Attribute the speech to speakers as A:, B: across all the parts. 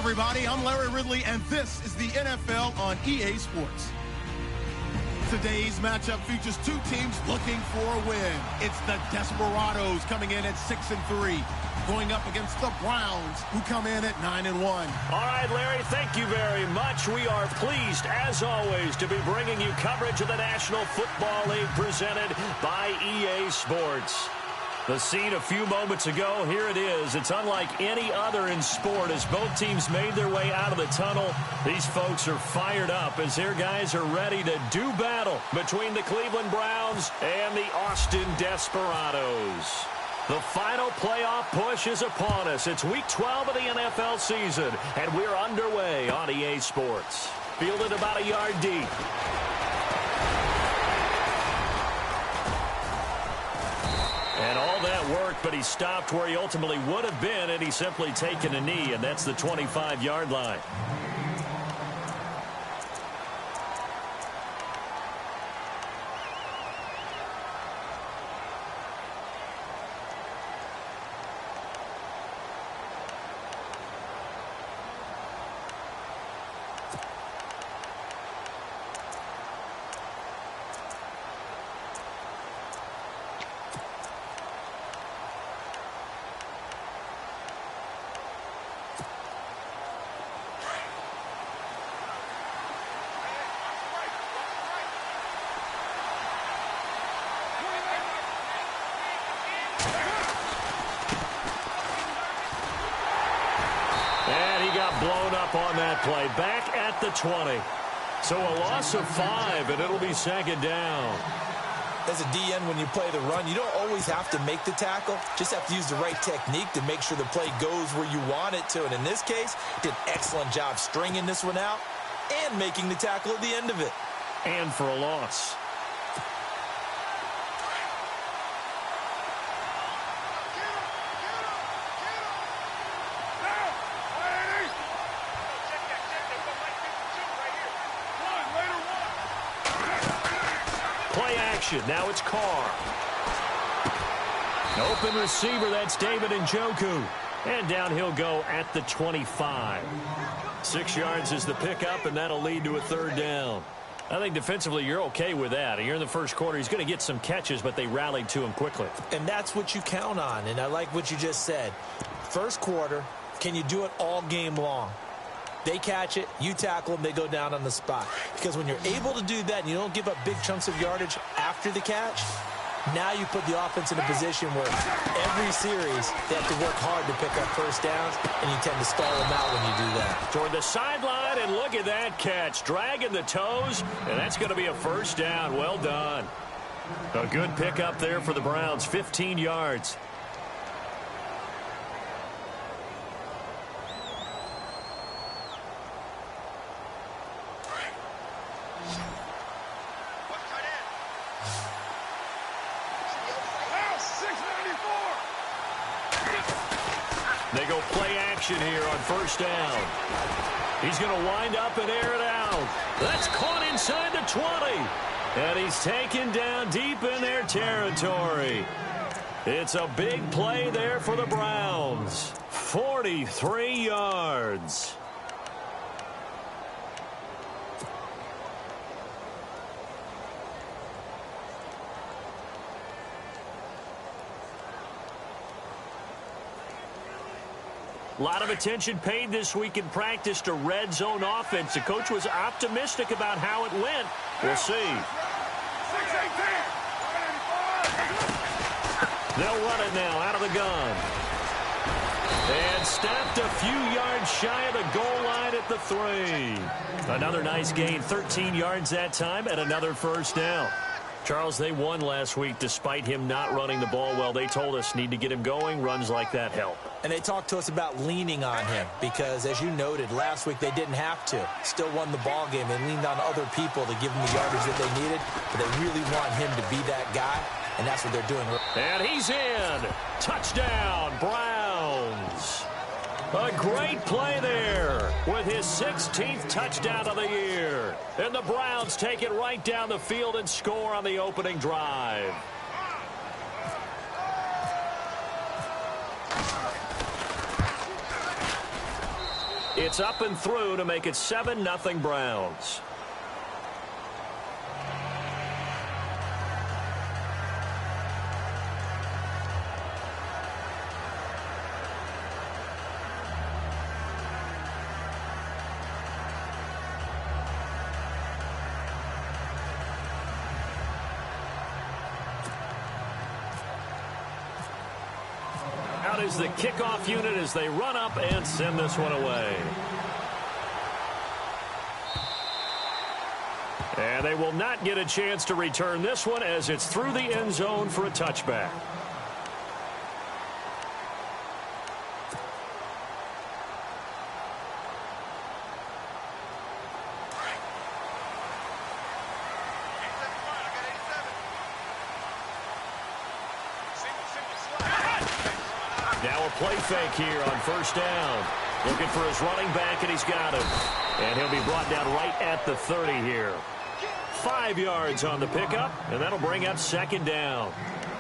A: everybody. I'm Larry Ridley, and this is the NFL on EA Sports. Today's matchup features two teams looking for a win. It's the Desperados coming in at 6-3, going up against the Browns, who come in at 9-1.
B: All right, Larry, thank you very much. We are pleased, as always, to be bringing you coverage of the National Football League presented by EA Sports. The scene a few moments ago, here it is. It's unlike any other in sport as both teams made their way out of the tunnel. These folks are fired up as their guys are ready to do battle between the Cleveland Browns and the Austin Desperados. The final playoff push is upon us. It's Week 12 of the NFL season, and we're underway on EA Sports. Fielded about a yard deep. And all that work, but he stopped where he ultimately would have been, and he's simply taken a knee, and that's the 25-yard line. Blown up on that play. Back at the 20. So a loss of 5, and it'll be second down.
C: As a DN, when you play the run, you don't always have to make the tackle. Just have to use the right technique to make sure the play goes where you want it to. And in this case, did an excellent job stringing this one out and making the tackle at the end of it.
B: And for a loss. Now it's Carr. Open receiver, that's David Njoku. And down he'll go at the 25. 6 yards is the pickup, and that'll lead to a third down. I think defensively you're okay with that. Here in the first quarter, he's going to get some catches, but they rallied to him quickly.
C: And that's what you count on, and I like what you just said. First quarter, can you do it all game long? They catch it, you tackle them, they go down on the spot. Because when you're able to do that and you don't give up big chunks of yardage after the catch, now you put the offense in a position where every series they have to work hard to pick up first downs, and you tend to stall them out when you do that.
B: Toward the sideline, and look at that catch. Dragging the toes, and that's going to be a first down. Well done. A good pickup there for the Browns, 15 yards. They go play action here on first down. He's going to wind up and air it out. That's caught inside the 20. And he's taken down deep in their territory. It's a big play there for the Browns. 43 yards. A lot of attention paid this week in practice to red zone offense. The coach was optimistic about how it went. We'll see. They'll run it now out of the gun. And stopped a few yards shy of the goal line at the 3. Another nice gain, 13 yards that time, and another first down. Charles, they won last week despite him not running the ball well. They told us need to get him going. Runs like that help.
C: And they talked to us about leaning on him because, as you noted, last week they didn't have to. Still won the ball game. They leaned on other people to give them the yardage that they needed, but they really want him to be that guy, and that's what they're doing.
B: And he's in. Touchdown, Browns. A great play there with his 16th touchdown of the year. And the Browns take it right down the field and score on the opening drive. It's up and through to make it 7-0 Browns. Out is the kickoff unit as they run up and send this one away. And they will not get a chance to return this one as it's through the end zone for a touchback. Now a play fake here on first down. Looking for his running back, and he's got him. And he'll be brought down right at the 30 here. 5 yards on the pickup, and that'll bring up second down.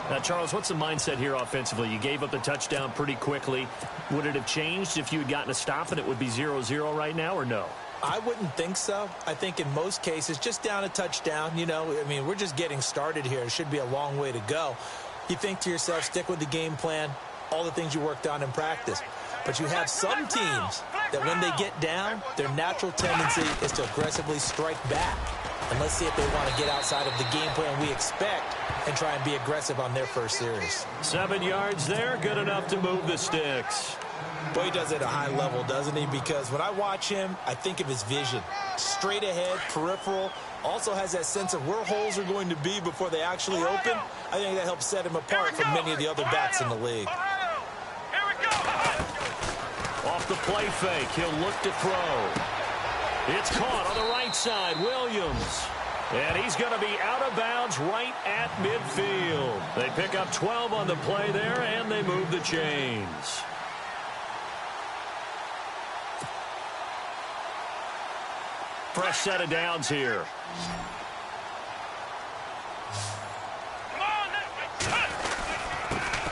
B: Now, Charles, what's the mindset here offensively? You gave up the touchdown pretty quickly. Would it have changed if you had gotten a stop and it would be 0-0 right now, or no?
C: I wouldn't think so. I think in most cases, just down a touchdown, you know, I mean, we're just getting started here. It should be a long way to go. You think to yourself, stick with the game plan, all the things you worked on in practice. But you have some teams that when they get down, their natural tendency is to aggressively strike back. And let's see if they want to get outside of the game plan we expect and try and be aggressive on their first series.
B: 7 yards there, good enough to move the sticks.
C: Boy, he does it at a high level, doesn't he? Because when I watch him, I think of his vision. Straight ahead, peripheral, also has that sense of where holes are going to be before they actually open. I think that helps set him apart from many of the other backs in the league.
B: Off the play fake, he'll look to throw. It's caught on the right side, Williams. And he's going to be out of bounds right at midfield. They pick up 12 on the play there, and they move the chains. Fresh set of downs here.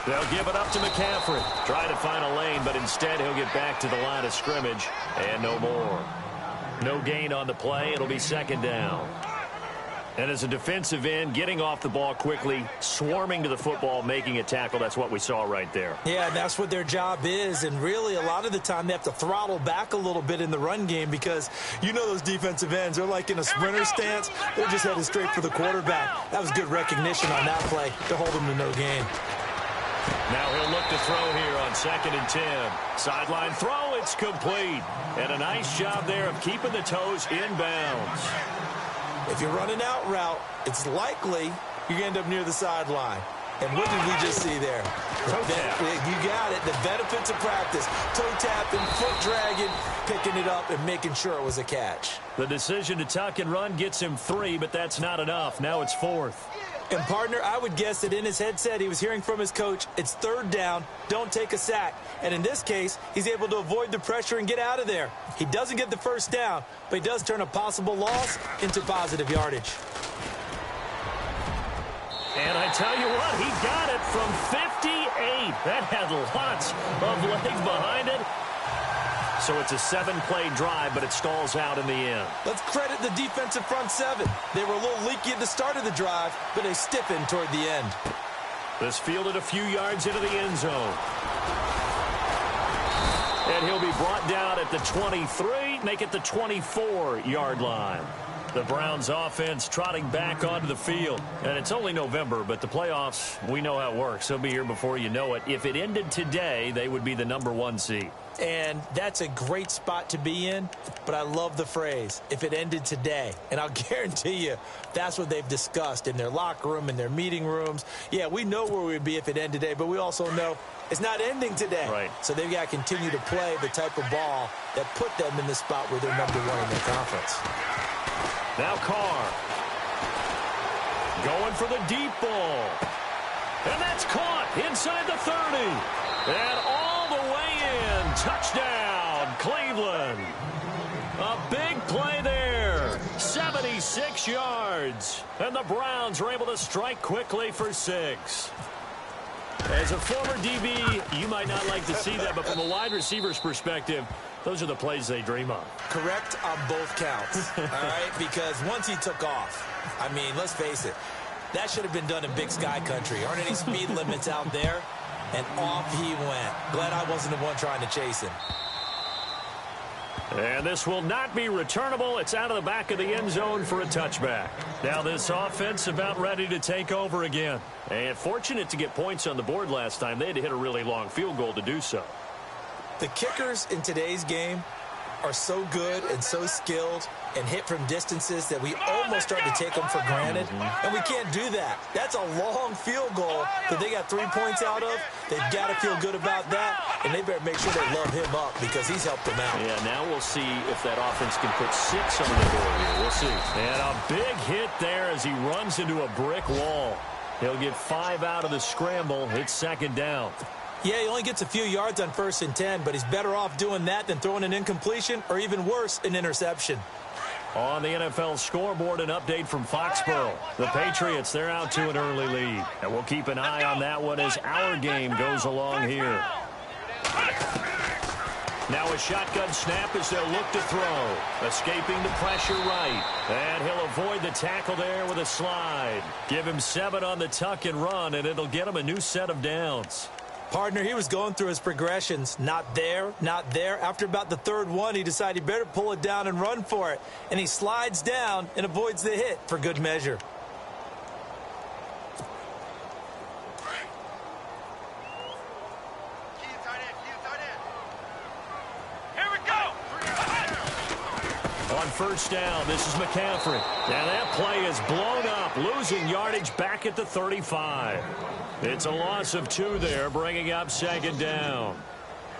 B: They'll give it up to McCaffrey. Try to find a lane, but instead he'll get back to the line of scrimmage. And no more. No gain on the play. It'll be second down. And as a defensive end, getting off the ball quickly, swarming to the football, making a tackle, that's what we saw right there.
C: Yeah, that's what their job is. And really, a lot of the time, they have to throttle back a little bit in the run game because you know those defensive ends, they're like in a sprinter stance. They're just headed straight for the quarterback. That was good recognition on that play to hold them to no gain.
B: Now he'll look to throw here on 2nd and 10. Sideline throw, it's complete. And a nice job there of keeping the toes inbounds.
C: If you're running out route, it's likely you're going to end up near the sideline. And what did we just see there?
B: Toe tap.
C: You got it. The benefits of practice. Toe tapping, foot dragging, picking it up, and making sure it was a catch.
B: The decision to tuck and run gets him 3, but that's not enough. Now it's 4th.
C: And, partner, I would guess that in his headset he was hearing from his coach, it's 3rd down, don't take a sack. And in this case, he's able to avoid the pressure and get out of there. He doesn't get the first down, but he does turn a possible loss into positive yardage.
B: And I tell you what, he got it from 58. That had lots of legs behind it. So it's a 7-play drive, but it stalls out in the end.
C: Let's credit the defensive front 7. They were a little leaky at the start of the drive, but they stiffened toward the end.
B: This fielded a few yards into the end zone. And he'll be brought down at the 23, make it the 24-yard line. The Browns offense trotting back onto the field. And it's only November, but the playoffs, we know how it works. They'll be here before you know it. If it ended today, they would be the #1 seed.
C: And that's a great spot to be in, but I love the phrase, if it ended today. And I'll guarantee you that's what they've discussed in their locker room, in their meeting rooms. Yeah, we know where we'd be if it ended today, but we also know it's not ending today.
B: Right.
C: So they've got to continue to play the type of ball that put them in the spot where they're #1 in their conference.
B: Now Carr. Going for the deep ball. And that's caught inside the 30. And all the way in. Touchdown, Cleveland. A big play there. 76 yards. And the Browns are able to strike quickly for 6. As a former DB, you might not like to see that, but from a wide receiver's perspective, those are the plays they dream of.
C: Correct on both counts, all right? Because once he took off, I mean, let's face it, that should have been done in Big Sky country. Aren't any speed limits out there? And off he went. Glad I wasn't the one trying to chase him.
B: And this will not be returnable. It's out of the back of the end zone for a touchback. Now this offense about ready to take over again. And fortunate to get points on the board last time. They had to hit a really long field goal to do so.
C: The kickers in today's game are so good and so skilled and hit from distances that we almost start to take them for granted. And we can't do that. That's a long field goal that they got 3 points out of. They've got to feel good about that, and they better make sure they love him up because he's helped them out.
B: Yeah, now we'll see if that offense can put 6 on the board here. We'll see. And a big hit there as he runs into a brick wall. He'll get 5 out of the scramble. It's second down.
C: Yeah, he only gets a few yards on 1st and 10, but he's better off doing that than throwing an incompletion or even worse, an interception.
B: On the NFL scoreboard, an update from Foxborough. The Patriots, they're out to an early lead. And we'll keep an eye on that one as our game goes along here. Now a shotgun snap as they'll look to throw. Escaping the pressure right. And he'll avoid the tackle there with a slide. Give him 7 on the tuck and run, and it'll get him a new set of downs.
C: Partner, he was going through his progressions. Not there, not there. After about the 3rd one, he decided he better pull it down and run for it. And he slides down and avoids the hit for good measure.
D: Here we go.
B: On 1st down, this is McCaffrey. And that play is blown up, losing yardage back at the 35. It's a loss of 2 there, bringing up 2nd down.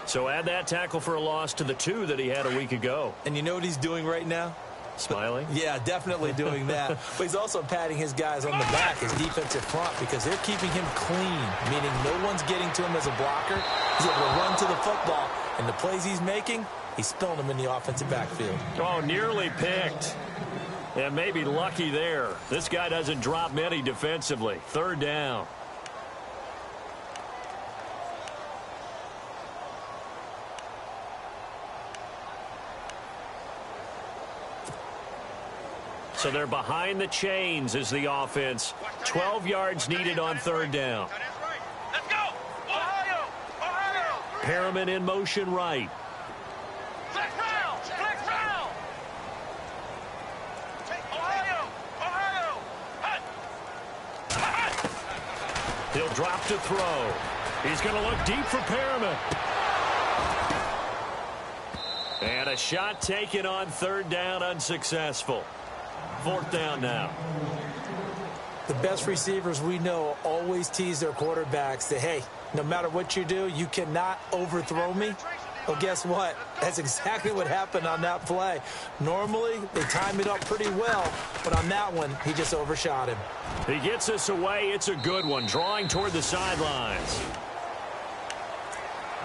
B: So add that tackle for a loss to the 2 that he had a week ago.
C: And you know what he's doing right now?
B: Smiling?
C: Yeah, definitely doing that. But he's also patting his guys on the back, his defensive front, because they're keeping him clean, meaning no one's getting to him as a blocker. He's able to run to the football, and the plays he's making, he's spilling them in the offensive backfield.
B: Oh, nearly picked. And maybe lucky there. This guy doesn't drop many defensively. 3rd down. So they're behind the chains as the offense. 12 yards needed on 3rd down.
D: Let's go. Ohio. Ohio.
B: Perriman in motion right.
D: Flex round. Flex round. Ohio. Ohio. Hut.
B: He'll drop to throw. He's going to look deep for Perriman. And a shot taken on 3rd down, unsuccessful. 4th down now.
C: The best receivers we know always tease their quarterbacks that, hey, no matter what you do, you cannot overthrow me. Well, guess what? That's exactly what happened on that play. Normally, they time it up pretty well, but on that one, he just overshot him.
B: He gets us away. It's a good one, drawing toward the sidelines.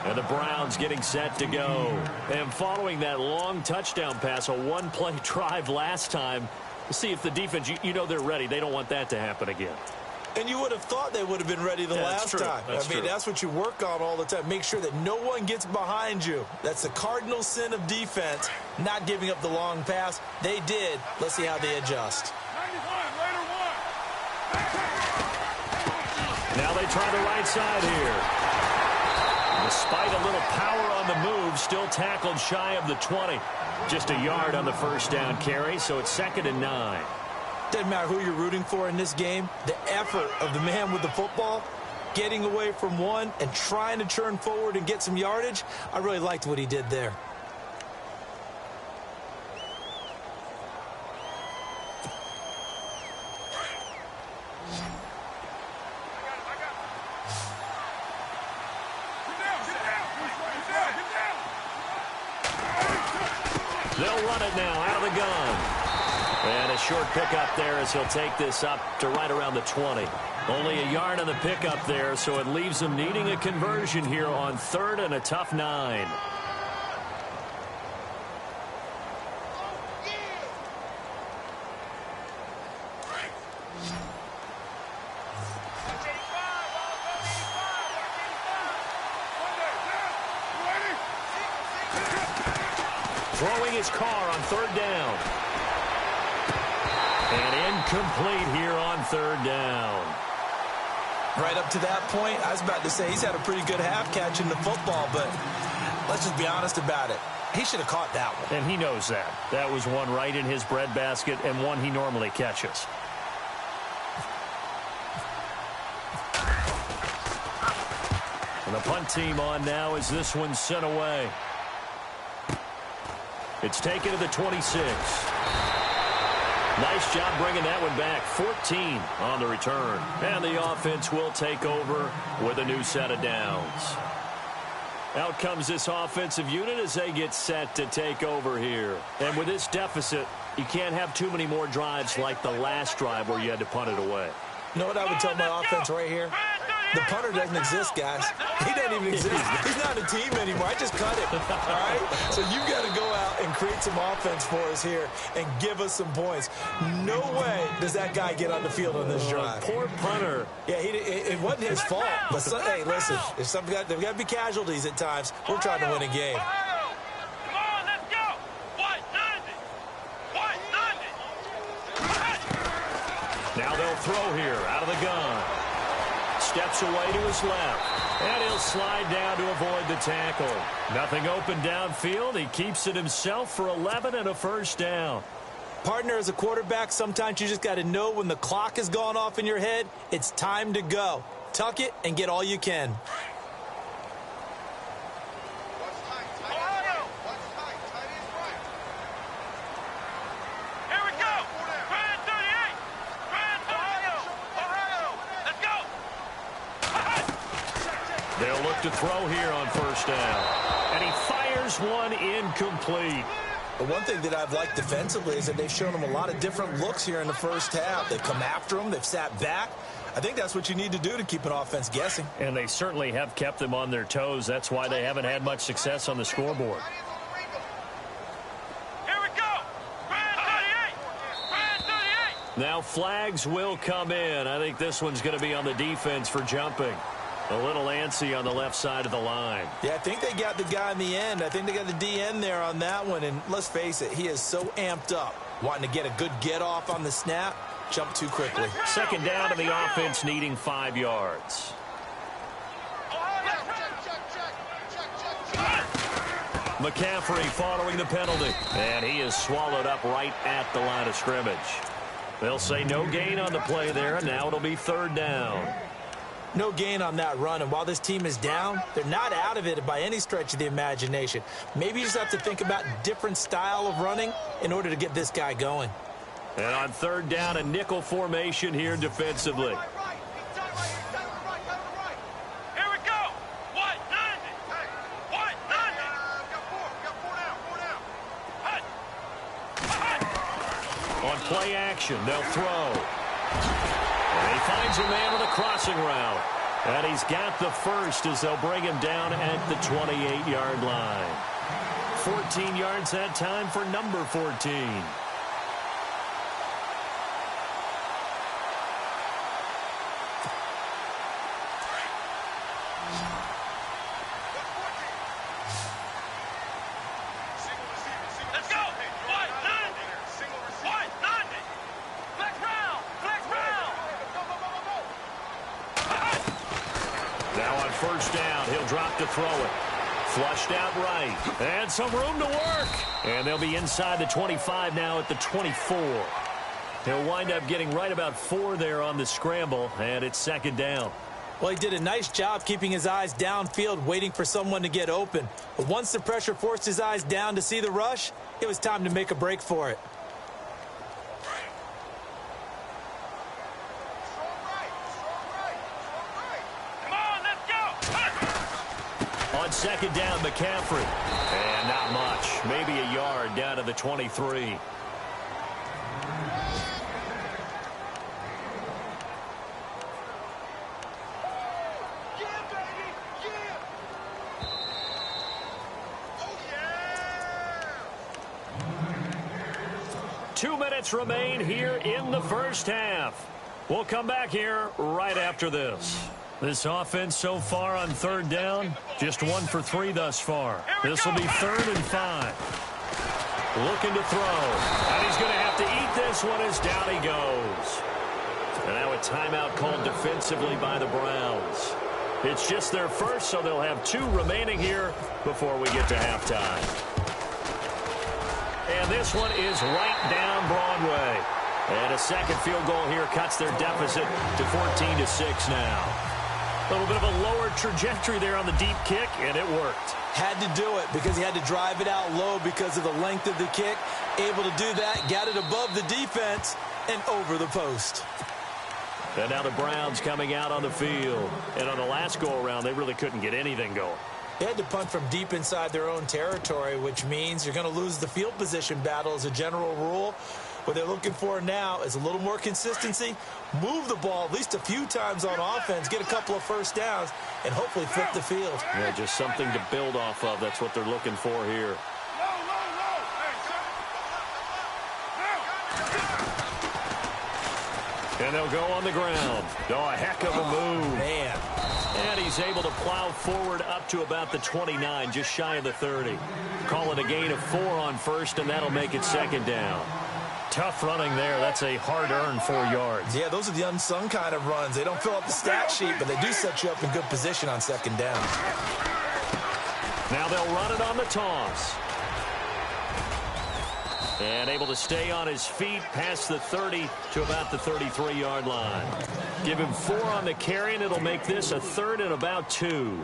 B: And the Browns getting set to go. And following that long touchdown pass, a 1-play drive last time, see if the defense, you know they're ready. They don't want that to happen again.
C: And you would have thought they would have been ready the last time. That's what you work on all the time. Make sure that no one gets behind you. That's the cardinal sin of defense, not giving up the long pass. They did. Let's see how they adjust.
B: Now they try the right side here. Despite a little power on the move, still tackled shy of the 20. Just a yard on the 1st down carry, so it's 2nd and 9.
C: Doesn't matter who you're rooting for in this game. The effort of the man with the football, getting away from one and trying to turn forward and get some yardage, I really liked what he did there.
B: They'll run it now out of the gun. And a short pickup there as he'll take this up to right around the 20. Only a yard on the pickup there, so it leaves them needing a conversion here on 3rd and a tough 9. throwing his car on third down. And incomplete here on third down.
C: Right up to that point, I was about to say he's had a pretty good half catching the football, but let's just be honest about it. He should have caught that one.
B: And he knows that. That was one right in his breadbasket and one he normally catches. And the punt team on now as this one's sent away. It's taken to the 26. Nice job bringing that one back. 14 on the return. And the offense will take over with a new set of downs. Out comes this offensive unit as they get set to take over here. And with this deficit, you can't have too many more drives like the last drive where you had to punt it away.
C: You know what I would tell my offense right here? The punter doesn't exist, guys. He doesn't even exist. He's not a team anymore. I just cut him, all right? So you've got to go out and create some offense for us here and give us some points. No way does that guy get on the field on this drive.
B: Poor punter.
C: Yeah, it wasn't his fault. But, hey, listen, there's got to be casualties at times. We're trying to win a game.
D: Come on, let's go. White 90. White 90.
B: Now they'll throw here out of the gun. Steps away to his left. And he'll slide down to avoid the tackle. Nothing open downfield. He keeps it himself for 11 and a first down.
C: Partner, as a quarterback, sometimes you just got to know when the clock has gone off in your head, it's time to go. Tuck it and get all you can.
B: They'll look to throw here on first down. And he fires one incomplete.
C: The one thing that I've liked defensively is that they've shown him a lot of different looks here in the first half. They've come after him. They've sat back. I think that's what you need to do to keep an offense guessing.
B: And they certainly have kept them on their toes. That's why they haven't had much success on the scoreboard.
D: Here we go. Brand 38. Brand 38.
B: Now flags will come in. I think this one's going to be on the defense for jumping. A little antsy on the left side of the line.
C: Yeah, I think they got the guy in the end. I think they got the DN there on that one. And let's face it, he is so amped up, wanting to get a good get-off on the snap, jump too quickly.
B: Second down to the offense, needing 5 yards. McCaffrey following the penalty. And he is swallowed up right at the line of scrimmage. They'll say no gain on the play there, and now it'll be third down.
C: No gain on that run, and while this team is down, they're not out of it by any stretch of the imagination. Maybe you just have to think about different style of running in order to get this guy going.
B: And on third down, a nickel formation here defensively.
D: Here we go. White 90. White 90. Got four down.
B: On play action, they'll throw. And he finds a man with a crossing route. And he's got the first as they'll bring him down at the 28-yard line. 14 yards that time for number 14.
D: Let's go. White 90. White 90. Flex round. Flex round.
B: Now on first down, he'll drop to throw it. Flushed out right. And some room to work. And they'll be inside the 25 now at the 24. He'll wind up getting right about 4 there on the scramble, and it's second down.
C: Well, he did a nice job keeping his eyes downfield, waiting for someone to get open. But once the pressure forced his eyes down to see the rush, it was time to make a break for it.
B: On second down, McCaffrey. And not much. Maybe a yard down to the 23.
D: Yeah, baby. Yeah. Oh, yeah.
B: 2 minutes remain here in the first half. We'll come back here right after this. This offense so far on third down, just 1 for 3 thus far. This will be 3rd and 5. looking to throw. And he's going to have to eat this one as down he goes. And now a timeout called defensively by the Browns. It's just their first, so they'll have 2 remaining here before we get to halftime. And this one is right down Broadway. And a second field goal here cuts their deficit to 14-6 now. A little bit of a lower trajectory there on the deep kick, and it worked.
C: Had to do it because he had to drive it out low because of the length of the kick. Able to do that, got it above the defense, and over the post.
B: And now the Browns coming out on the field. And on the last go-around, they really couldn't get anything going.
C: They had to punt from deep inside their own territory, which means you're going to lose the field position battle as a general rule. What they're looking for now is a little more consistency, move the ball at least a few times on offense, get a couple of first downs, and hopefully flip the field.
B: Yeah, just something to build off of. That's what they're looking for here. And they'll go on the ground. Oh, a heck of a move.
C: Man.
B: And he's able to plow forward up to about the 29, just shy of the 30. Call it a gain of 4 on first, and that'll make it second down. Tough running there. That's a hard-earned 4 yards.
C: Yeah, those are the unsung kind of runs. They don't fill up the stat sheet, but they do set you up in good position on second down.
B: Now they'll run it on the toss. And able to stay on his feet past the 30 to about the 33-yard line. Give him 4 on the carry, and it'll make this a 3rd and about 2.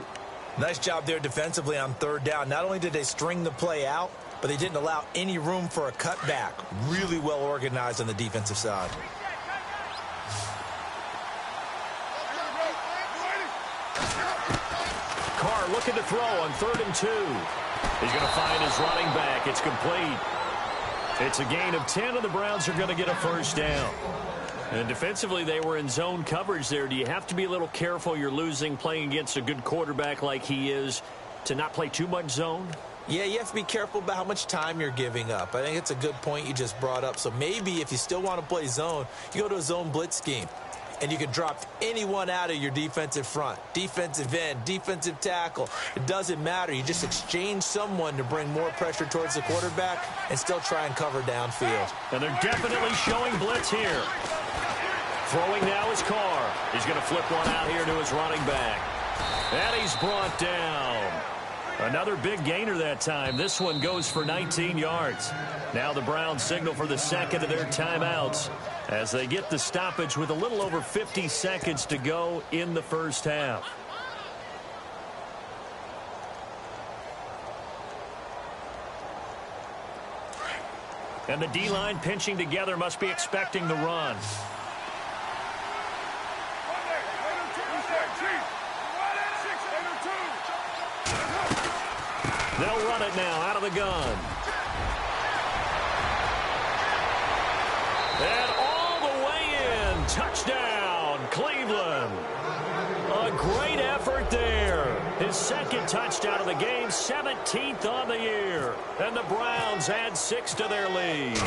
C: Nice job there defensively on 3rd down. Not only did they string the play out, but they didn't allow any room for a cutback. Really well organized on the defensive side.
B: Carr looking to throw on 3rd and 2. He's going to find his running back. It's complete. It's a gain of 10, and the Browns are going to get a first down. And defensively, they were in zone coverage there. Do you have to be a little careful? You're losing playing against a good quarterback like he is to not play too much zone?
C: Yeah, you have to be careful about how much time you're giving up. I think it's a good point you just brought up. So maybe if you still want to play zone, you go to a zone blitz scheme. And you can drop anyone out of your defensive front. Defensive end, defensive tackle. It doesn't matter. You just exchange someone to bring more pressure towards the quarterback and still try and cover downfield.
B: And they're definitely showing blitz here. Throwing now is Carr. He's going to flip one out here to his running back. And he's brought down. Another big gainer that time. This one goes for 19 yards. Now the Browns signal for the second of their timeouts as they get the stoppage with a little over 50 seconds to go in the first half. And the D-line pinching together, must be expecting the run. They'll run it now out of the gun. And all the way in. Touchdown, Cleveland. A great effort there. His second touchdown of the game, 17th on the year. And the Browns add 6 to their lead.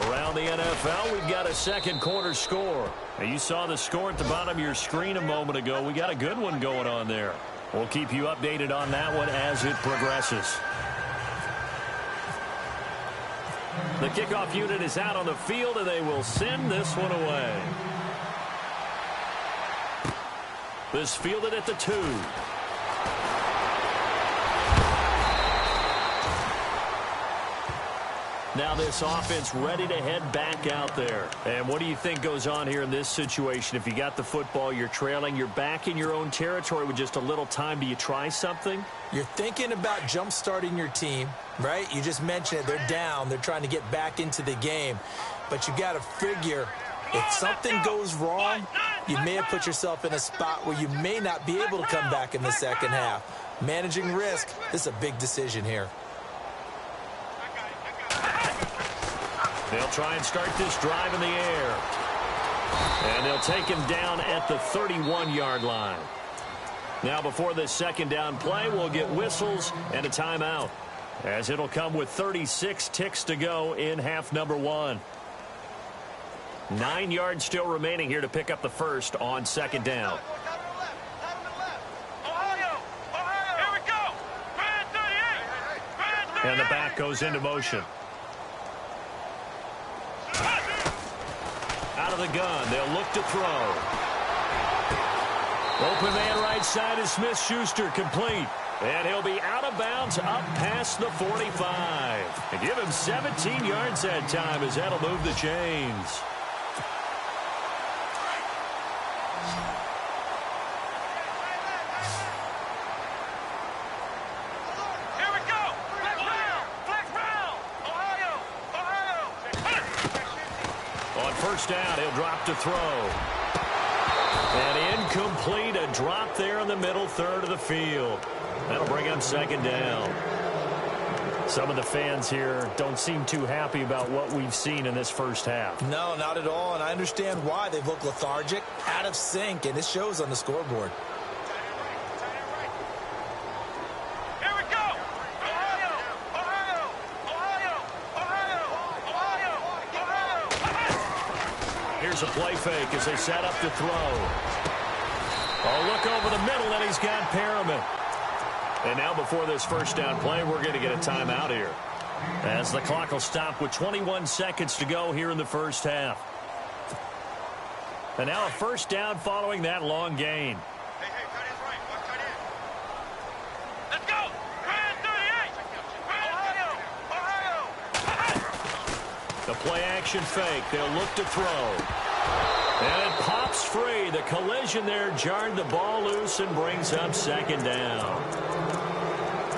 B: Around the NFL, we've got a second quarter score. Now, you saw the score at the bottom of your screen a moment ago. We got a good one going on there. We'll keep you updated on that one as it progresses. The kickoff unit is out on the field, and they will send this one away. This fielded at the 2. Now this offense ready to head back out there. And what do you think goes on here in this situation? If you got the football, you're trailing, you're back in your own territory with just a little time. Do you try something?
C: You're thinking about jump-starting your team, right? You just mentioned it. They're down. They're trying to get back into the game. But you got to figure if something goes wrong, you may have put yourself in a spot where you may not be able to come back in the second half. Managing risk, this is a big decision here.
B: They'll try and start this drive in the air. And they'll take him down at the 31-yard line. Now before this second down play, we'll get whistles and a timeout, as it'll come with 36 ticks to go in half number 1. 9 yards still remaining here to pick up the first on second down. And the back goes into motion. Out of the gun, they'll look to throw. Open man right side is Smith-Schuster, complete. And he'll be out of bounds up past the 45. And give him 17 yards that time as that'll move the chains.
D: Here we go. Flex round. Flex round. Ohio. Ohio.
B: On first down, he'll drop to throw. And incomplete, a drop there in the middle third of the field. That'll bring him second down. Some of the fans here don't seem too happy about what we've seen in this first half.
C: No, not at all, and I understand why. They've looked lethargic, out of sync, and it shows on the scoreboard.
D: Here we go. Ohio. Ohio. Ohio. Ohio. Ohio. Ohio.
B: Here's a play fake as they set up to throw. Oh, look over the middle, and he's got Perriman. And now before this first down play, we're going to get a timeout here, as the clock will stop with 21 seconds to go here in the first half. And now a first down following that long gain.
D: Hey, tight end's right. Watch tight end. Let's go. Grand 38. Ohio.
B: The play action fake. They'll look to throw. And it pops free. The collision there jarred the ball loose and brings up second down.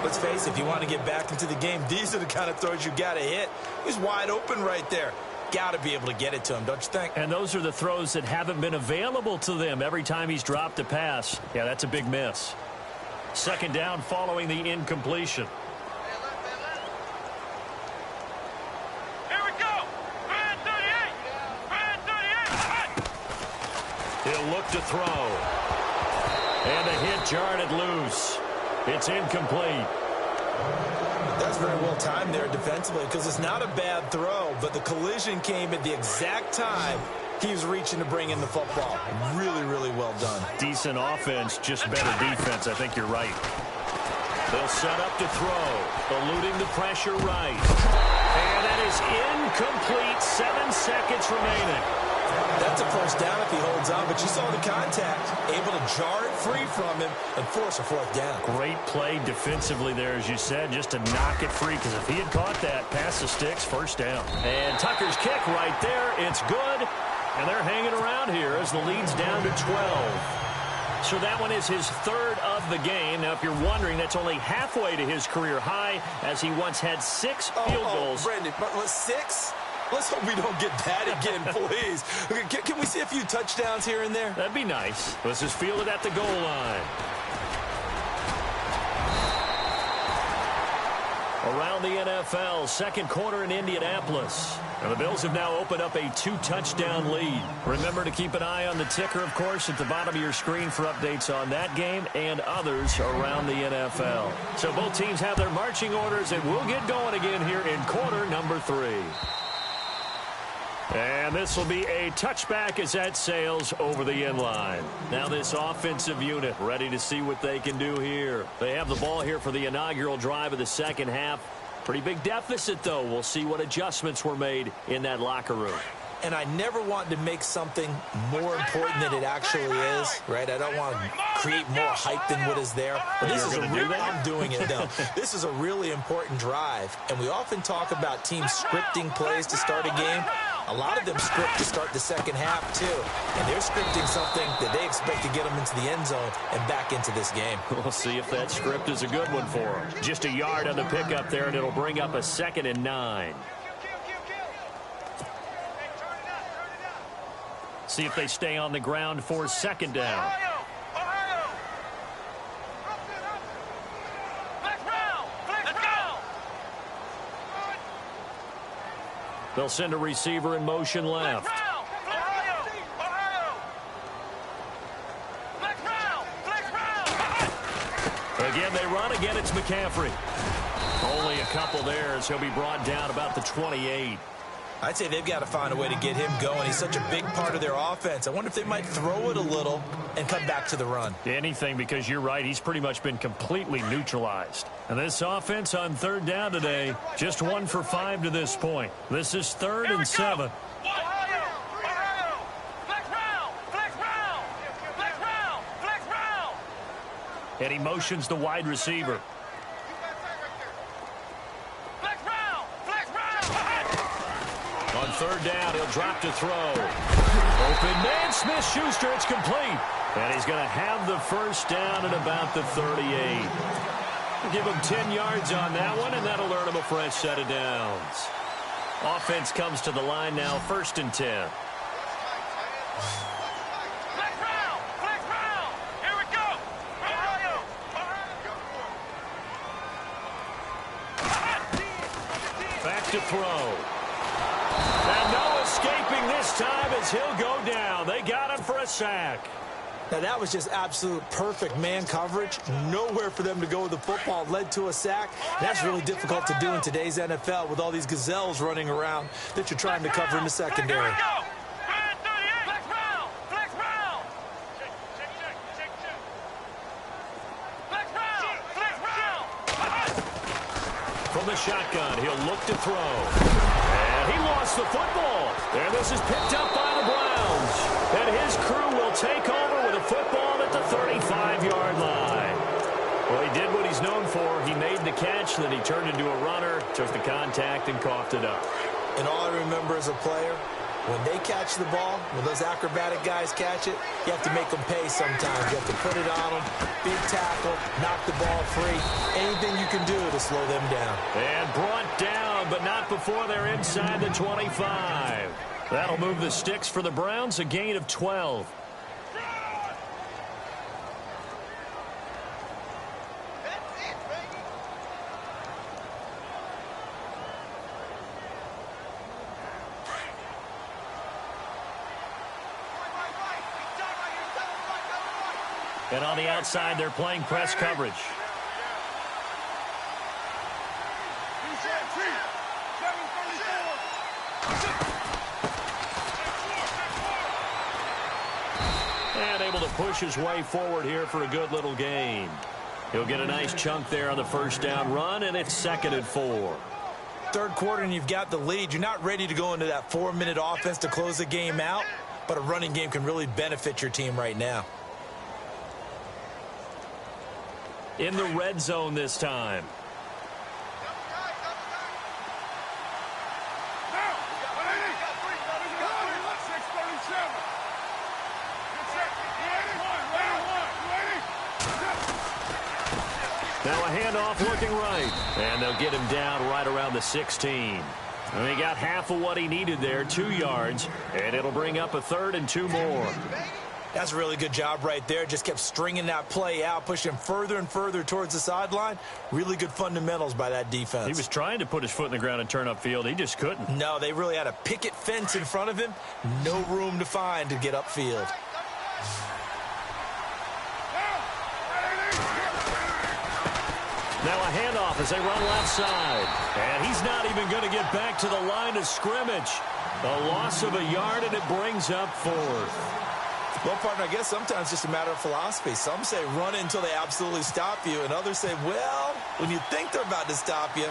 C: Let's face it, if you want to get back into the game, these are the kind of throws you got to hit. He's wide open right there. Got to be able to get it to him, don't you think?
B: And those are the throws that haven't been available to them every time he's dropped a pass. Yeah, that's a big miss. Second down following the incompletion.
D: Here we go. Grand 38. Grand 38.
B: He'll look to throw. And the hit jarred it loose. It's incomplete.
C: That's very well timed there defensively, because it's not a bad throw, but the collision came at the exact time he was reaching to bring in the football. Really, really well done.
B: Decent offense, just better defense. I think you're right. They'll set up to throw, eluding the pressure right. And that is incomplete. 7 seconds remaining.
C: That's a first down if he holds on, but you saw the contact. Able to jar it free from him and force a fourth down.
B: Great play defensively there, as you said, just to knock it free, because if he had caught that, pass the sticks, first down. And Tucker's kick right there. It's good. And they're hanging around here as the lead's down to 12. So that one is his third of the game. Now, if you're wondering, that's only halfway to his career high, as he once had 6 field goals.
C: Brendan, but 6? Let's hope we don't get that again, please. Can we see a few touchdowns here and there?
B: That'd be nice. This is fielded at the goal line. Around the NFL, second quarter in Indianapolis. And the Bills have now opened up a 2-touchdown lead. Remember to keep an eye on the ticker, of course, at the bottom of your screen for updates on that game and others around the NFL. So both teams have their marching orders, and we'll get going again here in quarter number 3. And this will be a touchback as that sails over the end line. Now this offensive unit ready to see what they can do here. They have the ball here for the inaugural drive of the second half. Pretty big deficit, though. We'll see what adjustments were made in that locker room.
C: And I never want to make something more important than it actually is, right? I don't want to create more hype than what is there. But this is I'm doing it, though. This is a really important drive. And we often talk about teams scripting plays to start a game. A lot of them script to start the second half, too. And they're scripting something that they expect to get them into the end zone and back into this game.
B: We'll see if that script is a good one for them. Just a yard on the pickup there, and it'll bring up a 2nd and 9. See if they stay on the ground for second down.
D: Ohio. Ohio. Flex round. Flex round.
B: They'll send a receiver in motion left.
D: Ohio. Ohio. Flex round. Flex round.
B: Again, they run. Again, it's McCaffrey. Only a couple there as he'll be brought down about the 28.
C: I'd say they've got to find a way to get him going. He's such a big part of their offense. I wonder if they might throw it a little and come back to the run.
B: Anything, because you're right. He's pretty much been completely neutralized. And this offense on third down today, just 1 for 5 to this point. This is 3rd and 7. And he motions the wide receiver. On third down, he'll drop to throw. Open man, Smith-Schuster, it's complete. And he's going to have the first down at about the 38. We'll give him 10 yards on that one, and that'll earn him a fresh set of downs. Offense comes to the line now, 1st and 10. Back to throw. And no escaping this time as he'll go down. They got him for a sack.
C: Now, that was just absolute perfect man coverage. Nowhere for them to go with the football. Led to a sack. That's really difficult to do in today's NFL with all these gazelles running around that you're trying to cover in the secondary.
B: From the shotgun, he'll look to throw. And he lost the football. And this is picked up by the Browns. And his crew will take over with a football at the 35-yard line. Well, he did what he's known for. He made the catch, then he turned into a runner, took the contact, and coughed it up.
C: And all I remember as a player, when they catch the ball, when those acrobatic guys catch it, you have to make them pay sometimes. You have to put it on them, big tackle, knock the ball free, anything you can do to slow them down.
B: And brought down, but not before they're inside the 25. That'll move the sticks for the Browns, a gain of 12. And on the outside, they're playing press coverage. And able to push his way forward here for a good little gain. He'll get a nice chunk there on the first down run, and it's 2nd and 4.
C: Third quarter, and you've got the lead. You're not ready to go into that 4-minute offense to close the game out, but a running game can really benefit your team right now.
B: In the red zone this time. Now a handoff looking right. And they'll get him down right around the 16. And he got half of what he needed there, 2 yards. And it'll bring up a 3rd and 2 more.
C: That's a really good job right there. Just kept stringing that play out, pushing him further and further towards the sideline. Really good fundamentals by that defense.
B: He was trying to put his foot in the ground and turn upfield. He just couldn't.
C: No, they really had a picket fence in front of him. No room to find to get upfield.
B: Now a handoff as they run left side. And he's not even going to get back to the line of scrimmage. A loss of a yard, and it brings up 4th.
C: Well, partner, I guess sometimes it's just a matter of philosophy. Some say run until they absolutely stop you, and others say, well, when you think they're about to stop you,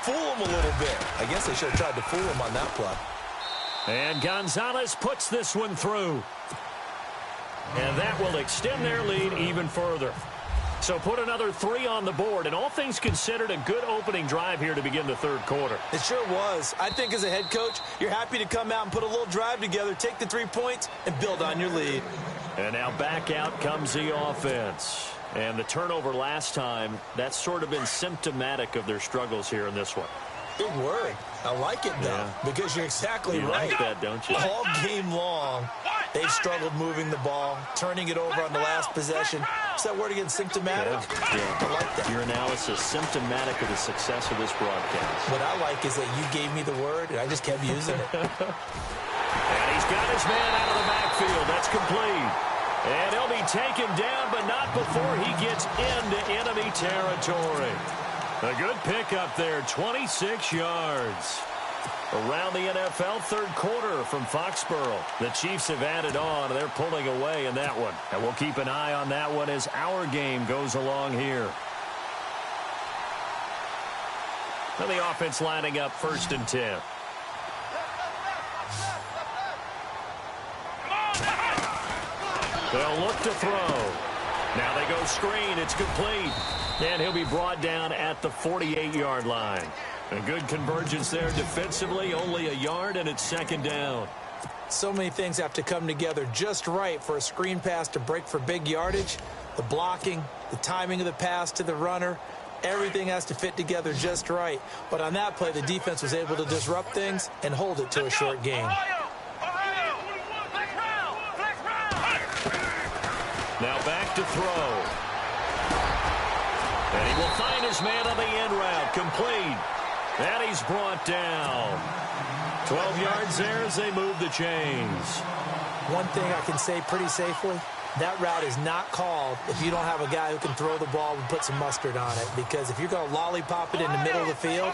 C: fool them a little bit. I guess they should have tried to fool them on that play.
B: And Gonzalez puts this one through. And that will extend their lead even further. So put another 3 on the board, and all things considered, a good opening drive here to begin the third quarter.
C: It sure was. I think as a head coach, you're happy to come out and put a little drive together, take the 3 points, and build on your lead.
B: And now back out comes the offense. And the turnover last time, that's sort of been symptomatic of their struggles here in this one.
C: Big word. I like it, though, because you're exactly right.
B: You like that, don't you?
C: All game long, they've struggled moving the ball, turning it over on the last possession. Is that word again, symptomatic?
B: Yeah.
C: I like that.
B: Your analysis, symptomatic of the success of this broadcast.
C: What I like is that you gave me the word, and I just kept using it.
B: And he's got his man out of the backfield. That's complete. And he'll be taken down, but not before he gets into enemy territory. A good pickup there, 26 yards. Around the NFL, third quarter from Foxborough. The Chiefs have added on. They're pulling away in that one. And we'll keep an eye on that one as our game goes along here. And the offense lining up 1st and 10. They'll look to throw. Now they go screen. It's complete. And he'll be brought down at the 48-yard line. A good convergence there defensively, only a yard, and it's 2nd down.
C: So many things have to come together just right for a screen pass to break for big yardage. The blocking, the timing of the pass to the runner, everything has to fit together just right. But on that play, the defense was able to disrupt things and hold it to a short gain.
B: Now back to throw. And he will find his man on the end route, complete. And he's brought down. 12 yards there as they move the chains.
C: One thing I can say pretty safely, that route is not called if you don't have a guy who can throw the ball and put some mustard on it. Because if you're going to lollipop it in the middle of the field,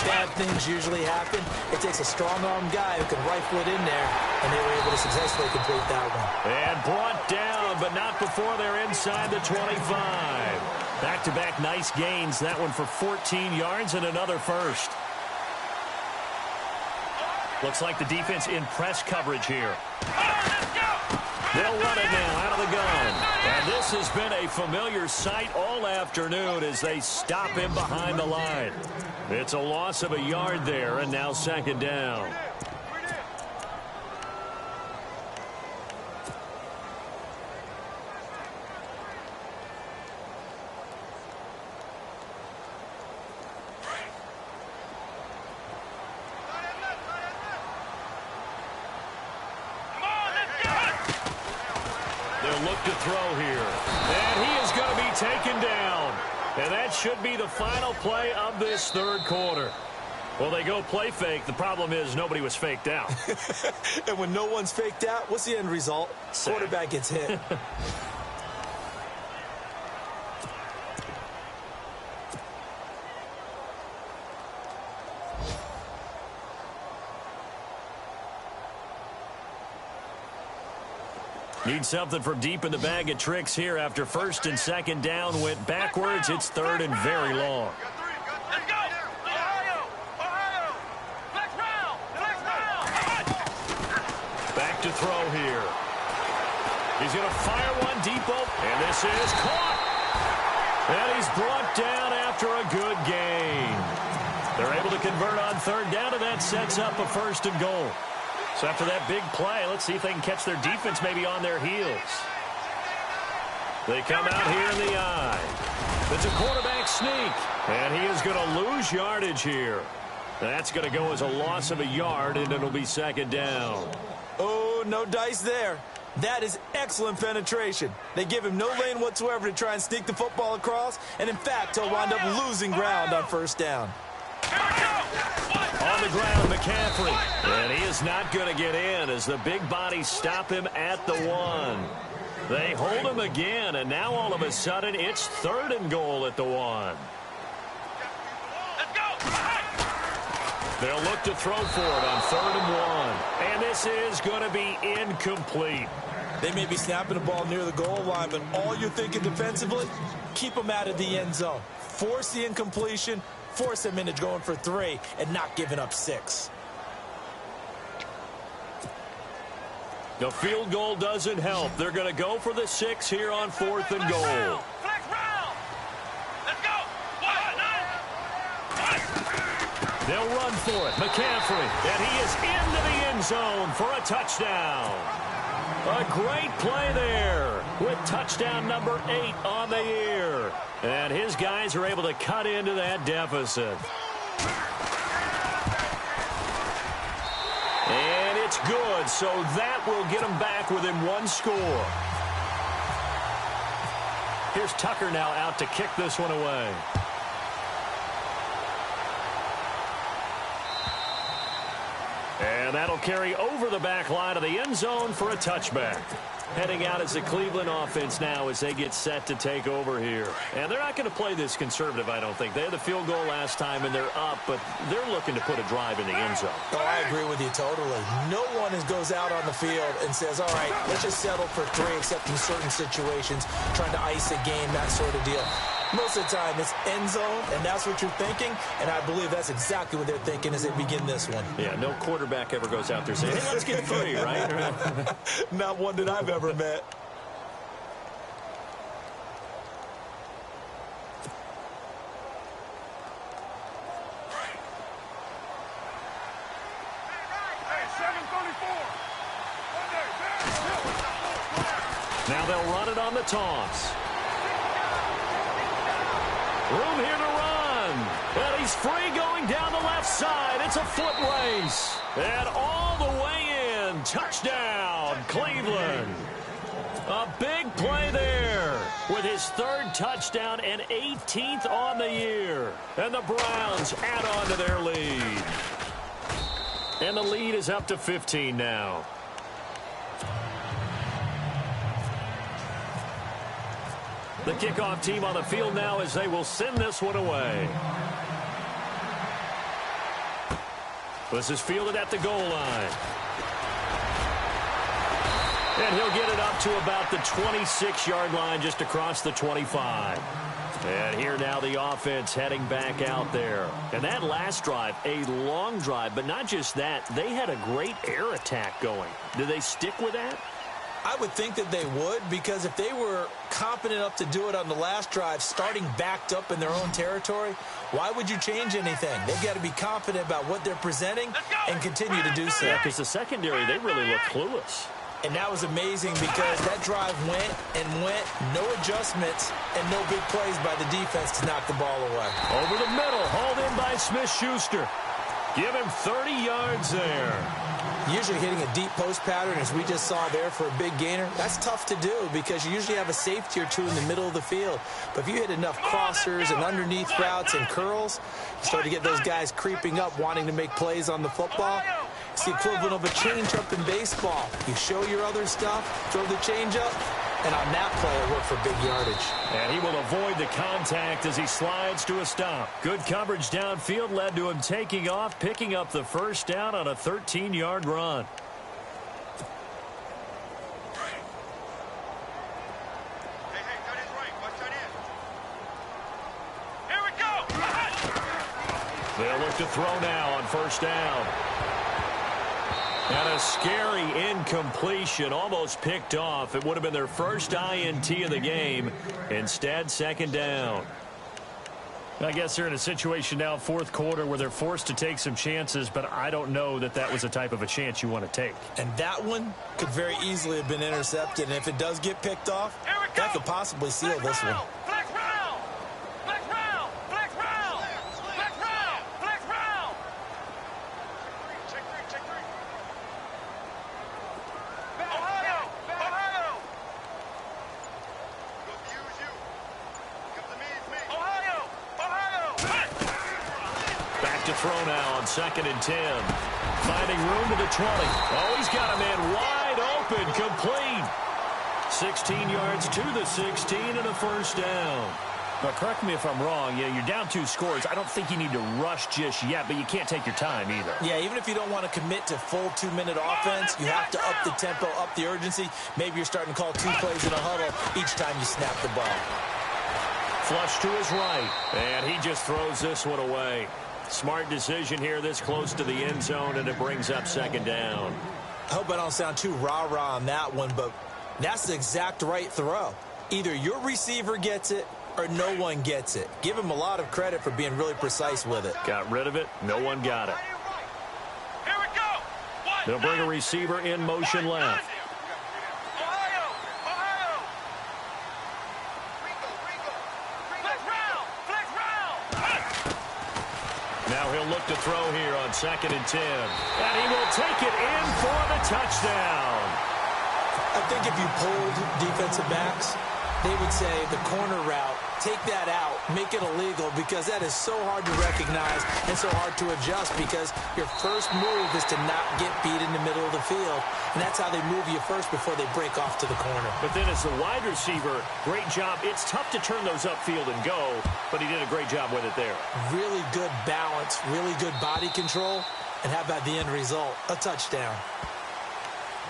C: bad things usually happen. It takes a strong-armed guy who can rifle it in there, and they were able to successfully complete that one.
B: And brought down, but not before they're inside the 25. Back-to-back nice gains. That one for 14 yards and another first. Looks like the defense in press coverage here. They'll run it now out of the gun. And this has been a familiar sight all afternoon as they stop him behind the line. It's a loss of a yard there, and now 2nd down. Look to throw here. And he is going to be taken down. And that should be the final play of this 3rd quarter. Well, they go play fake. The problem is nobody was faked out.
C: And when no one's faked out, what's the end result? Quarterback gets hit.
B: Need something from deep in the bag of tricks here after 1st and 2nd down went backwards. It's 3rd and very long.
D: Let's go! Ohio! Ohio! Flex round! Flex round!
B: Back to throw here. He's going to fire one deep open. And this is caught. And he's brought down after a good gain. They're able to convert on 3rd down, and that sets up a 1st and goal. So after that big play, let's see if they can catch their defense maybe on their heels. They come out here in the eye. It's a quarterback sneak, and he is going to lose yardage here. That's going to go as a loss of a yard, and it'll be 2nd down.
C: Oh, no dice there. That is excellent penetration. They give him no lane whatsoever to try and sneak the football across, and in fact, he'll wind up losing ground on 1st down.
B: On the ground, McCaffrey. And he is not going to get in as the big bodies stop him at the 1. They hold him again, and now all of a sudden it's 3rd and goal at the 1.
D: Let's go!
B: They'll look to throw for it on 3rd and 1. And this is going to be incomplete.
C: They may be snapping the ball near the goal line, but all you're thinking defensively, keep them out of the end zone. Force the incompletion, force them into going for 3 and not giving up 6.
B: The field goal doesn't help. They're going to go for the 6 here on 4th and goal.
D: Flex round! Let's go!
B: They'll run for it. McCaffrey, and he is into the end zone for a touchdown. A great play there with touchdown number 8 on the year. And his guys are able to cut into that deficit. And it's good, so that will get them back within 1 score. Here's Tucker now out to kick this one away. And that'll carry over the back line of the end zone for a touchback. Heading out as the Cleveland offense now as they get set to take over here. And they're not going to play this conservative, I don't think. They had the field goal last time, and they're up, but they're looking to put a drive in the end zone.
C: Oh, I agree with you totally. No one goes out on the field and says, all right, let's just settle for 3, except in certain situations, trying to ice a game, that sort of deal. Most of the time, it's end zone, and that's what you're thinking, and I believe that's exactly what they're thinking as they begin this one.
B: Yeah, no quarterback ever goes out there saying, hey, let's get 3, right?
C: Not one that I've ever met.
B: Now they'll run it on the toss. Room here to run. And he's free going down the left side. It's a foot race. And all the way in. Touchdown, Cleveland. A big play there with his 3rd touchdown and 18th on the year. And the Browns add on to their lead. And the lead is up to 15 now. The kickoff team on the field now as they will send this one away. This is fielded at the goal line. And he'll get it up to about the 26-yard line, just across the 25. And here now the offense heading back out there. And that last drive, a long drive, but not just that. They had a great air attack going. Do they stick with that?
C: I would think that they would, because if they were competent enough to do it on the last drive, starting backed up in their own territory, why would you change anything? They've got to be confident about what they're presenting and continue to do so.
B: Yeah, because the secondary, they really look clueless.
C: And that was amazing because that drive went and went, no adjustments, and no big plays by the defense to knock the ball away.
B: Over the middle, hauled in by Smith-Schuster. Give him 30 yards there.
C: Usually hitting a deep post pattern, as we just saw there, for a big gainer, that's tough to do because you usually have a safety or two in the middle of the field. But if you hit enough crossers and underneath routes and curls, you start to get those guys creeping up, wanting to make plays on the football. It's the equivalent of a change-up in baseball. You show your other stuff, throw the change-up, and on that play, it worked for big yardage.
B: And he will avoid the contact as he slides to a stop. Good coverage downfield led to him taking off, picking up the first down on a 13-yard run.
D: Here we go.
B: They'll look to throw now on first down. And a scary incompletion, almost picked off. It would have been their first INT of the game. Instead, second down. I guess they're in a situation now, fourth quarter, where they're forced to take some chances, but I don't know that that was the type of a chance you want to take.
C: And that one could very easily have been intercepted. And if it does get picked off, that could possibly seal this one.
D: Flex round. Flex round. Flex round. Flex round. Flex round. Check three. Ohio.
B: Back to throw now on 2nd and 10. Finding room to the 20. Oh, he's got a man wide open, complete. 16 yards to the 16 and a first down. Now, correct me if I'm wrong. You're down 2 scores. I don't think you need to rush just yet, but you can't take your time either.
C: Yeah, even if you don't want to commit to full 2-minute offense, you have to up the tempo, up the urgency. Maybe you're starting to call 2 plays in a huddle each time you snap the ball.
B: Flush to his right, and he just throws this one away. Smart decision here this close to the end zone, and it brings up second down.
C: I hope I don't sound too rah-rah on that one, but that's the exact right throw. Either your receiver gets it or no one gets it. Give him a lot of credit for being really precise with it.
B: Got rid of it. No one got it.
D: Here we go.
B: They'll bring a receiver in motion left.
D: Ohio. Flex round.
B: Now he'll look to throw here on 2nd and 10. And he will take it in for the touchdown.
C: I think if you polled defensive backs, they would say the corner route take that out, make it illegal, because that is so hard to recognize and so hard to adjust, because your first move is to not get beat in the middle of the field, and that's how they move you first before they break off to the corner.
B: But then as the wide receiver, great job. It's tough to turn those upfield and go, but he did a great job with it there.
C: Really good balance, really good body control, and how about the end result? A touchdown.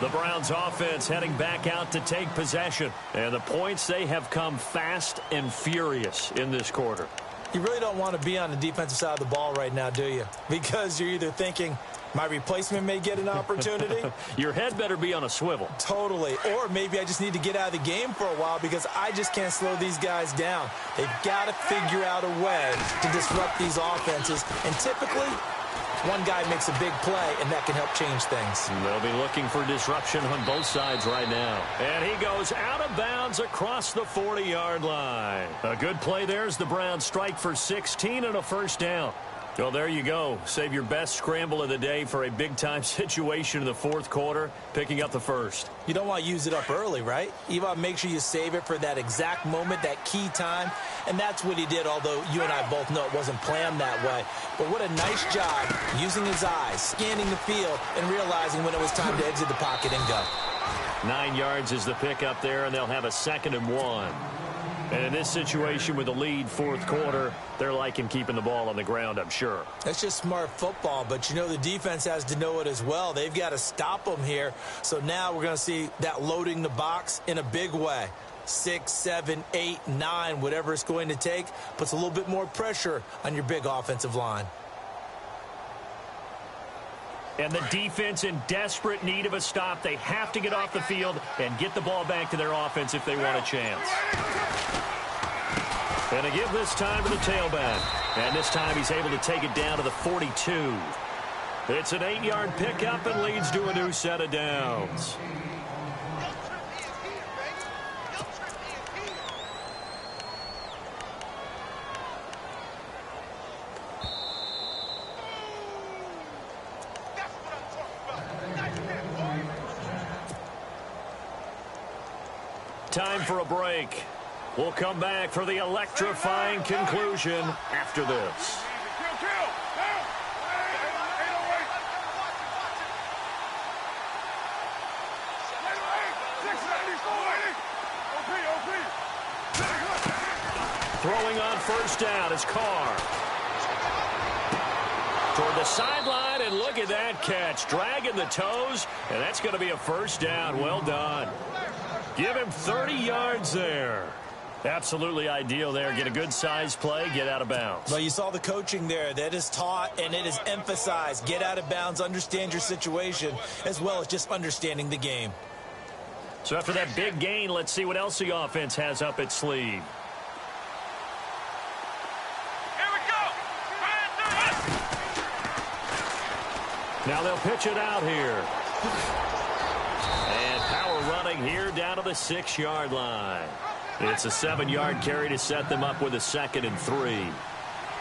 B: The Browns offense heading back out to take possession. And the points, they have come fast and furious in this quarter.
C: You really don't want to be on the defensive side of the ball right now, do you? Because you're either thinking, my replacement may get an opportunity.
B: Your head better be on a swivel.
C: Totally. Or maybe I just need to get out of the game for a while because I just can't slow these guys down. They've got to figure out a way to disrupt these offenses. And typically, one guy makes a big play, and that can help change things.
B: They'll be looking for disruption on both sides right now. And he goes out of bounds across the 40-yard line. A good play there as the Browns strike for 16 and a first down. Well, there you go. Save your best scramble of the day for a big-time situation in the fourth quarter, picking up the first.
C: You don't want to use it up early, right? You want to make sure you save it for that exact moment, that key time. And that's what he did, although you and I both know it wasn't planned that way. But what a nice job using his eyes, scanning the field, and realizing when it was time to exit the pocket and go.
B: 9 yards is the pickup there, and they'll have a 2nd and 1. And in this situation with the lead fourth quarter, they're liking keeping the ball on the ground, I'm sure.
C: That's just smart football, but you know the defense has to know it as well. They've got to stop them here. So now we're going to see that loading the box in a big way. 6, 7, 8, 9, whatever it's going to take, puts a little bit more pressure on your big offensive line.
B: And the defense in desperate need of a stop. They have to get off the field and get the ball back to their offense if they want a chance. And a give this time to the tailback. And this time he's able to take it down to the 42. It's an 8-yard pickup and leads to a new set of downs. Time for a break. We'll come back for the electrifying conclusion after this. Throwing on first down is Carr. Toward the sideline, and look at that catch. Dragging the toes, and that's going to be a first down. Well done. Give him 30 yards there. Absolutely ideal there. Get a good size play, get out of bounds.
C: Well, you saw the coaching there. That is taught and it is emphasized. Get out of bounds, understand your situation, as well as just understanding the game.
B: So after that big gain, let's see what else the offense has up its sleeve.
D: Here we go.
B: Now they'll pitch it out here. And power running here down to the 6-yard line. It's a 7-yard carry to set them up with a 2nd and 3.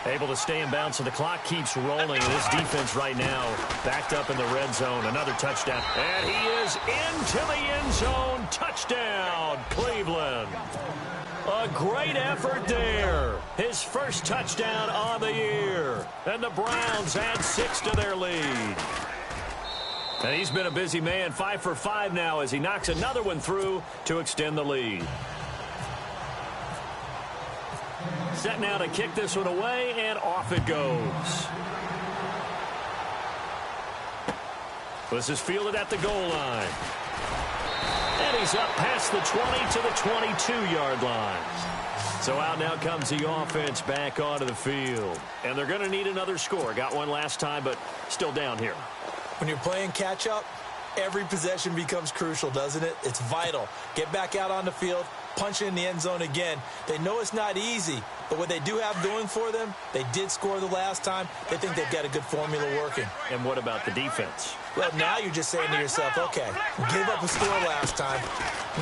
B: Able to stay in bounds, so the clock keeps rolling. And this defense right now backed up in the red zone. Another touchdown. And he is into the end zone. Touchdown, Cleveland. A great effort there. His first touchdown on the year. And the Browns add 6 to their lead. And he's been a busy man, 5 for 5 now as he knocks another one through to extend the lead. Set now to kick this one away, and off it goes. This is fielded at the goal line. And he's up past the 20 to the 22-yard line. So out now comes the offense back onto the field. And they're going to need another score. Got one last time, but still down here.
C: When you're playing catch-up, every possession becomes crucial, doesn't it? It's vital. Get back out on the field, punch it in the end zone again. They know it's not easy, but what they do have going for them, they did score the last time. They think they've got a good formula working.
B: And what about the defense?
C: Well, now you're just saying to yourself, okay, gave up a score last time.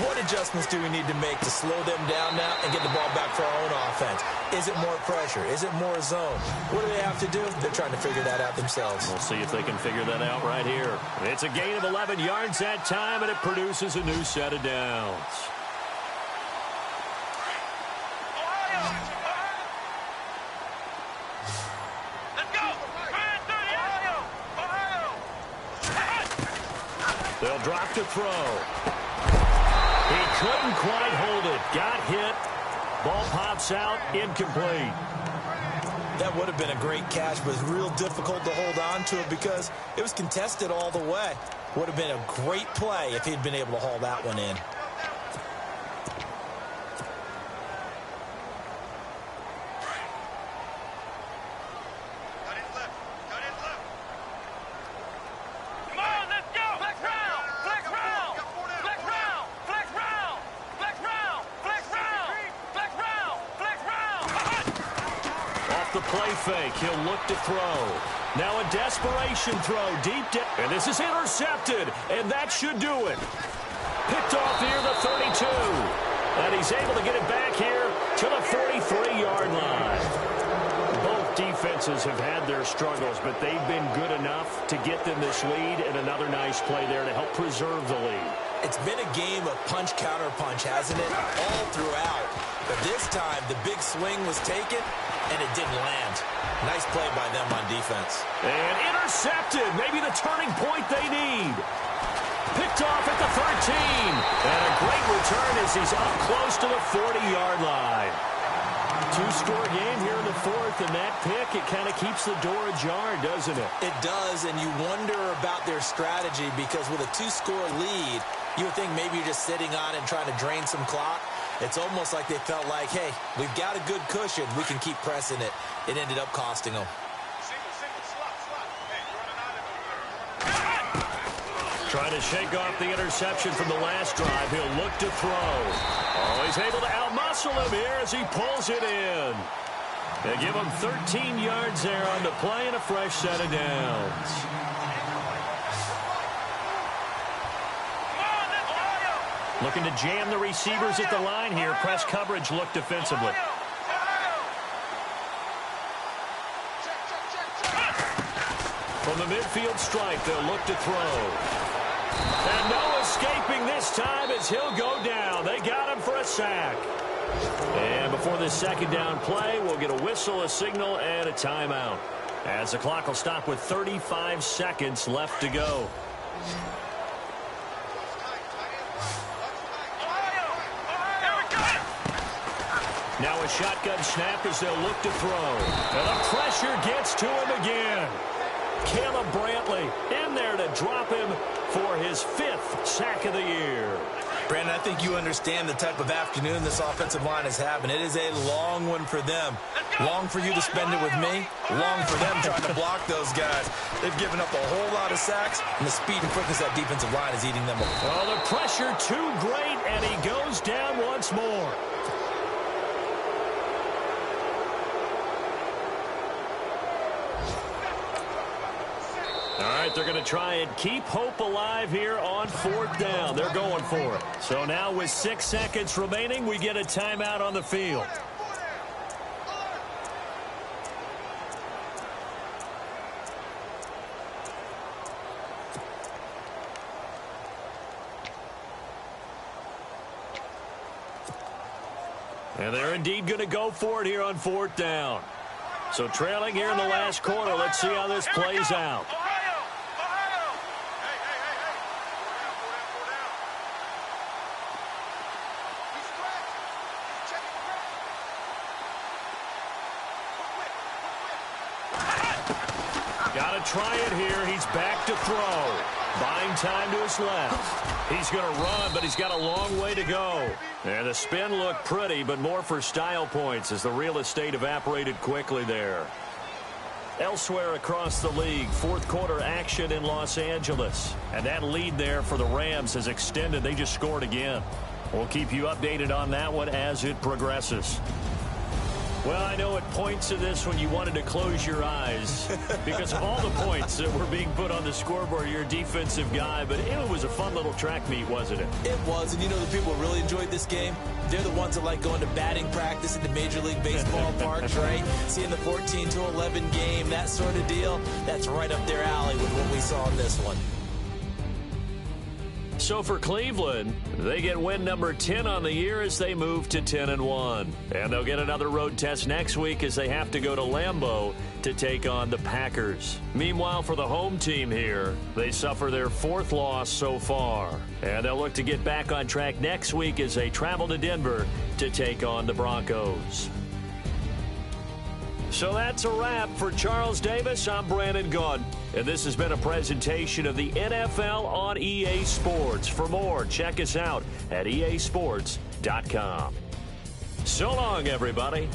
C: What adjustments do we need to make to slow them down now and get the ball back for our own offense? Is it more pressure? Is it more zone? What do they have to do? They're trying to figure that out themselves.
B: We'll see if they can figure that out right here. It's a gain of 11 yards that time, and it produces a new set of downs. drop to throw. He couldn't quite hold it. Got hit. Ball pops out, incomplete.
C: That would have been a great catch, but it's real difficult to hold on to it because it was contested all the way. Would have been a great play if he'd been able to haul that one in.
B: The play fake. He'll look to throw. Now a desperation throw deep down. And this is intercepted. And that should do it. Picked off near the 32. And he's able to get it back here to the 43-yard line. Both defenses have had their struggles, but they've been good enough to get them this lead. And another nice play there to help preserve the lead. It's been a game of punch-counter-punch, hasn't it? All throughout. But this time, the big swing was taken, and it didn't land. Nice play by them on defense. And intercepted. Maybe the turning point they need. Picked off at the 13. And a great return as he's up close to the 40-yard line. Two-score game here in the fourth, and that pick, it kind of keeps the door ajar, doesn't it? It does, and you wonder about their strategy because with a two-score lead, you would think maybe you're just sitting on it and trying to drain some clock. It's almost like they felt like, hey, we've got a good cushion. We can keep pressing it. It ended up costing them. Trying to shake off the interception from the last drive. He'll look to throw. Oh, he's able to outmuscle him here as he pulls it in. They give him 13 yards there on the play and a fresh set of downs. Looking to jam the receivers at the line here. Press coverage look defensively. From the midfield stripe, they'll look to throw. And no escaping this time as he'll go down. They got him for a sack. And before this second down play, we'll get a whistle, a signal, and a timeout. As the clock will stop with 35 seconds left to go. Now a shotgun snap as they'll look to throw. And the pressure gets to him again. Caleb Brantley in there to drop him for his 5th sack of the year. Brandon, I think you understand the type of afternoon this offensive line is having. It is a long one for them. Long for you to spend it with me. Long for them trying to block those guys. They've given up a whole lot of sacks, and the speed and quickness of that defensive line is eating them up. Oh, the pressure too great, and he goes down once more. All right, they're going to try and keep hope alive here on 4th down. They're going for it. So now with 6 seconds remaining, we get a timeout on the field. And they're indeed going to go for it here on 4th down. So trailing here in the last quarter, let's see how this plays out. Got to try it here. He's back to throw. Buying time to his left. He's going to run, but he's got a long way to go. And the spin looked pretty, but more for style points as the real estate evaporated quickly there. Elsewhere across the league, 4th quarter action in Los Angeles. And that lead there for the Rams has extended. They just scored again. We'll keep you updated on that one as it progresses. Well, I know at points of this when you wanted to close your eyes because of all the points that were being put on the scoreboard. You're a defensive guy, but it was a fun little track meet, wasn't it? It was, and you know the people who really enjoyed this game? They're the ones that like going to batting practice at the Major League Baseball parks, right? Seeing the 14-11 game, that sort of deal, that's right up their alley with what we saw in this one. So for Cleveland, they get win number 10 on the year as they move to 10-1. And they'll get another road test next week as they have to go to Lambeau to take on the Packers. Meanwhile, for the home team here, they suffer their 4th loss so far. And they'll look to get back on track next week as they travel to Denver to take on the Broncos. So that's a wrap. For Charles Davis, I'm Brandon Gaudin. And this has been a presentation of the NFL on EA Sports. For more, check us out at easports.com. So long, everybody.